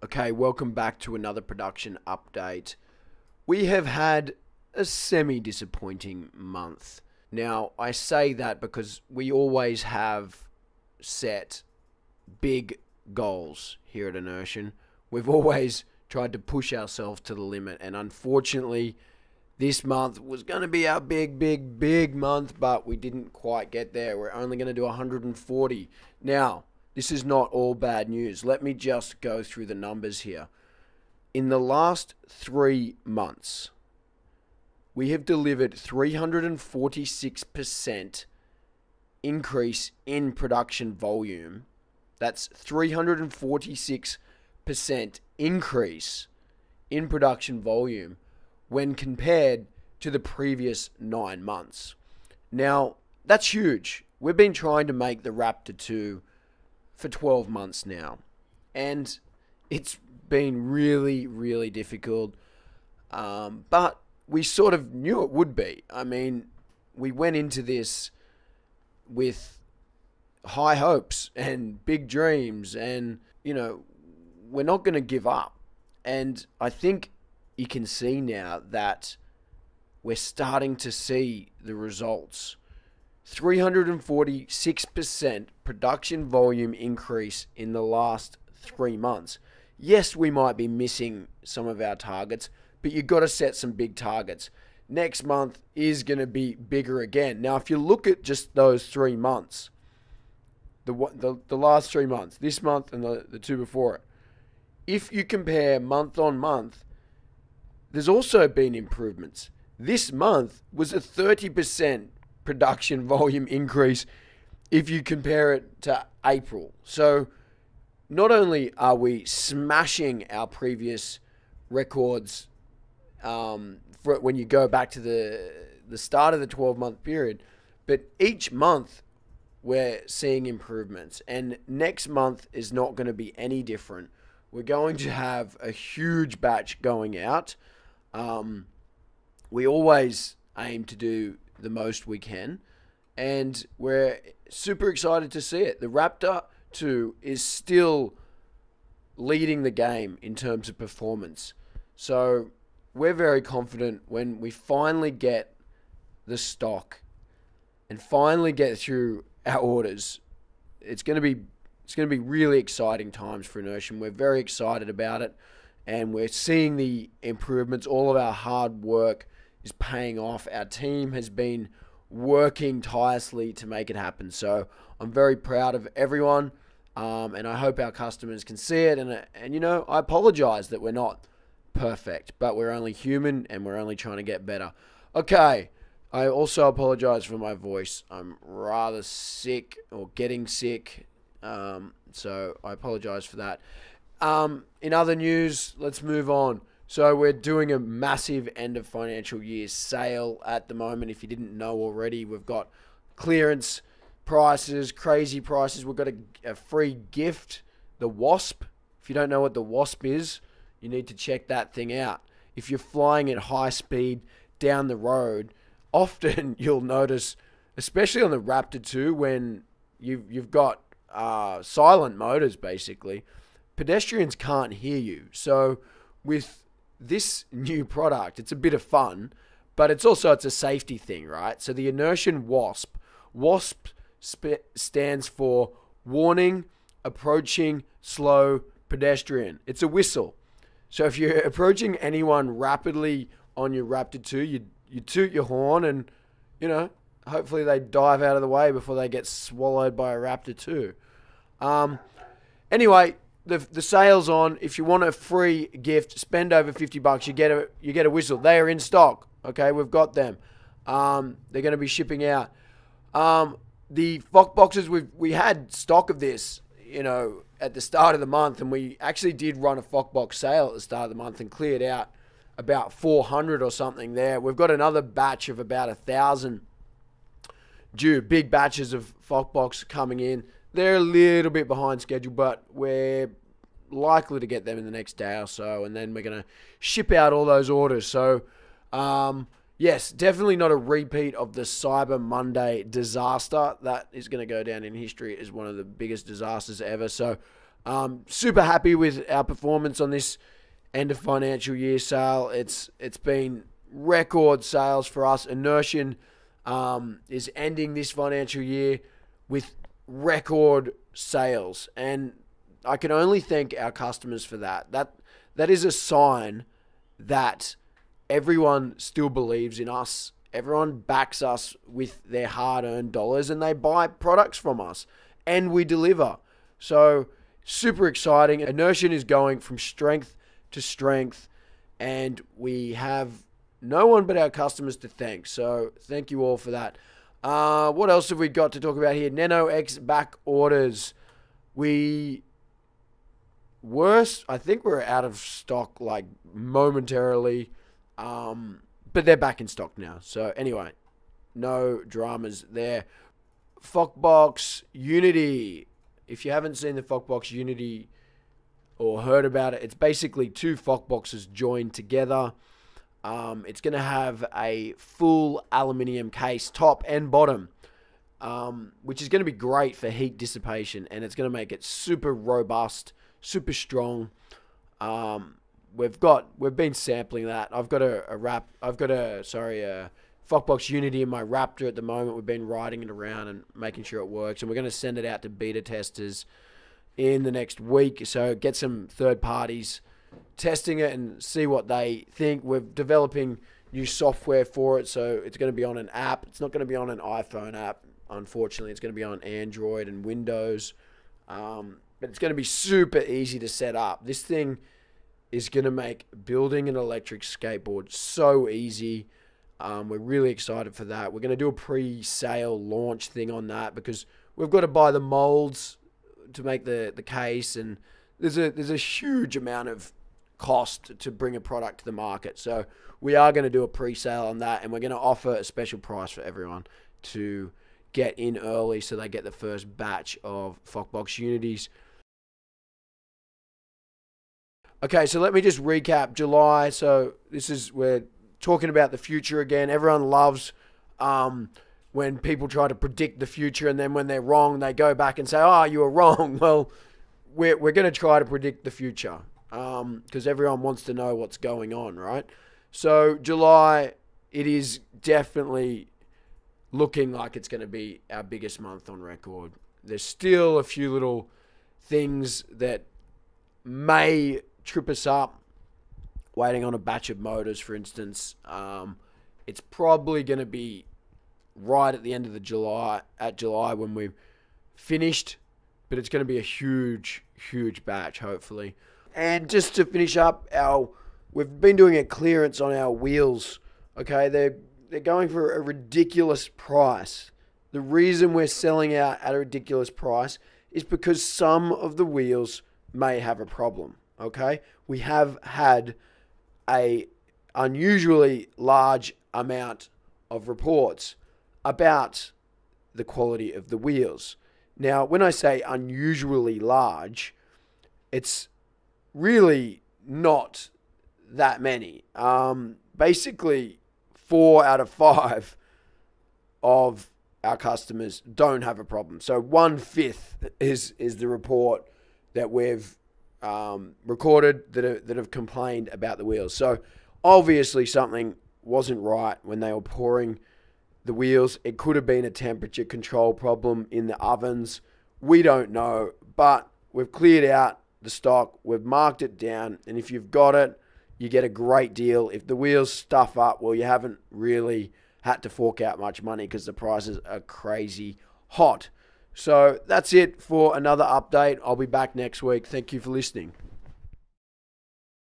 Okay, welcome back to another production update. We have had a semi-disappointing month. Now, I say that because we always have set big goals here at Inertian. We've always tried to push ourselves to the limit, and unfortunately, this month was going to be our big month, but we didn't quite get there. We're only going to do 140. Now, this is not all bad news. Let me just go through the numbers here. In the last 3 months, we have delivered 346% increase in production volume. That's 346% increase in production volume when compared to the previous 9 months. Now, that's huge. We've been trying to make the Raptor 2 for 12 months now, and it's been really difficult, but we sort of knew it would be. I mean, we went into this with high hopes and big dreams, and we're not going to give up. And I think you can see now that we're starting to see the results. 346% production volume increase in the last 3 months. Yes, we might be missing some of our targets, but you've got to set some big targets. Next month is going to be bigger again. Now, if you look at just those 3 months, the last 3 months, this month and the two before it, if you compare month on month, there's also been improvements. This month was a 30% production volume increase if you compare it to April. So not only are we smashing our previous records for when you go back to the start of the 12-month period, but each month we're seeing improvements, and next month is not going to be any different. We're going to have a huge batch going out. We always aim to do the most we can, and we're super excited to see it. The Raptor 2 is still leading the game in terms of performance. So we're very confident when we finally get the stock and finally get through our orders. It's going to be really exciting times for Inertian. We're very excited about it, and we're seeing the improvements. All of our hard work is paying off. Our team has been working tirelessly to make it happen. So I'm very proud of everyone, and I hope our customers can see it. And I apologize that we're not perfect, but we're only human, and we're only trying to get better. Okay, I also apologize for my voice. I'm rather sick, or getting sick, so I apologize for that. In other news, let's move on. So we're doing a massive end of financial year sale at the moment. If you didn't know already, we've got clearance prices, crazy prices. We've got a free gift, the Wasp. If you don't know what the Wasp is, you need to check that thing out. If you're flying at high speed down the road, often you'll notice, especially on the Raptor 2, when you've got silent motors, basically, pedestrians can't hear you. So with this new product, it's a bit of fun, but it's a safety thing, right? So the Inertian Wasp. Wasp stands for Warning Approaching Slow Pedestrian. It's a whistle. So if you're approaching anyone rapidly on your Raptor 2, you toot your horn, and hopefully they dive out of the way before they get swallowed by a Raptor 2. Anyway, the sale's on. If you want a free gift, spend over $50. You get a whistle. They are in stock. Okay, we've got them. They're going to be shipping out. The FOCBOXes, we had stock of this, at the start of the month, and we actually did run a FOCBOX sale at the start of the month and cleared out about 400 or something there. We've got another batch of about 1,000 due. Big batches of FOCBOX coming in. They're a little bit behind schedule, but we're likely to get them in the next day or so, and then we're going to ship out all those orders. So, yes, definitely not a repeat of the Cyber Monday disaster. That is going to go down in history as one of the biggest disasters ever. So, Super happy with our performance on this end of financial year sale. It's been record sales for us. Inertian is ending this financial year with record sales, and I can only thank our customers for that. That is a sign that everyone still believes in us. Everyone backs us with their hard-earned dollars, and they buy products from us, and we deliver. So super exciting. Inertian is going from strength to strength, and we have no one but our customers to thank. So thank you all for that. What else have we got to talk about here? Nano X back orders. I think we're out of stock like momentarily, but they're back in stock now. So anyway, no dramas there. FOCBOX Unity. If you haven't seen the FOCBOX Unity or heard about it, it's basically two FOCBOXes joined together. It's going to have a full aluminium case, top and bottom, which is going to be great for heat dissipation, and it's going to make it super robust, super strong. We've been sampling that. I've got a FOCBOX Unity in my Raptor at the moment. We've been riding it around and making sure it works, and we're going to send it out to beta testers in the next week. So get some third parties testing it and see what they think. We're developing new software for it, so it's going to be on an app. It's not going to be on an iPhone app, unfortunately. It's going to be on Android and Windows, but it's going to be super easy to set up. This thing is going to make building an electric skateboard so easy. We're really excited for that. We're going to do a pre-sale launch thing on that because we've got to buy the molds to make the case, and there's a huge amount of cost to bring a product to the market. So we are going to do a pre-sale on that, and we're going to offer a special price for everyone to get in early so they get the first batch of FOCBOX Unities. Okay, so let me just recap July. So we're talking about the future again. Everyone loves when people try to predict the future, and then when they're wrong, they go back and say, "Oh, you were wrong." Well, we're going to try to predict the future because everyone wants to know what's going on, right? So July, it is definitely looking like it's going to be our biggest month on record. There's still a few little things that may trip us up. Waiting on a batch of motors, for instance. It's probably going to be right at the end of July when we've finished, but it's going to be a huge batch, hopefully. And just to finish up, we've been doing a clearance on our wheels. Okay, they're going for a ridiculous price. The reason we're selling out at a ridiculous price is because some of the wheels may have a problem. Okay, we have had a unusually large amount of reports about the quality of the wheels. Now, when I say unusually large, it's really not that many. Basically, 4 out of 5 of our customers don't have a problem. So 1/5 is the report that we've recorded that have complained about the wheels. So obviously something wasn't right when they were pouring the wheels. It could have been a temperature control problem in the ovens. We don't know, but we've cleared out the stock. We've marked it down, and if you've got it, you get a great deal. If the wheels stuff up, well, you haven't really had to fork out much money because the prices are crazy hot. So that's it for another update. I'll be back next week. Thank you for listening.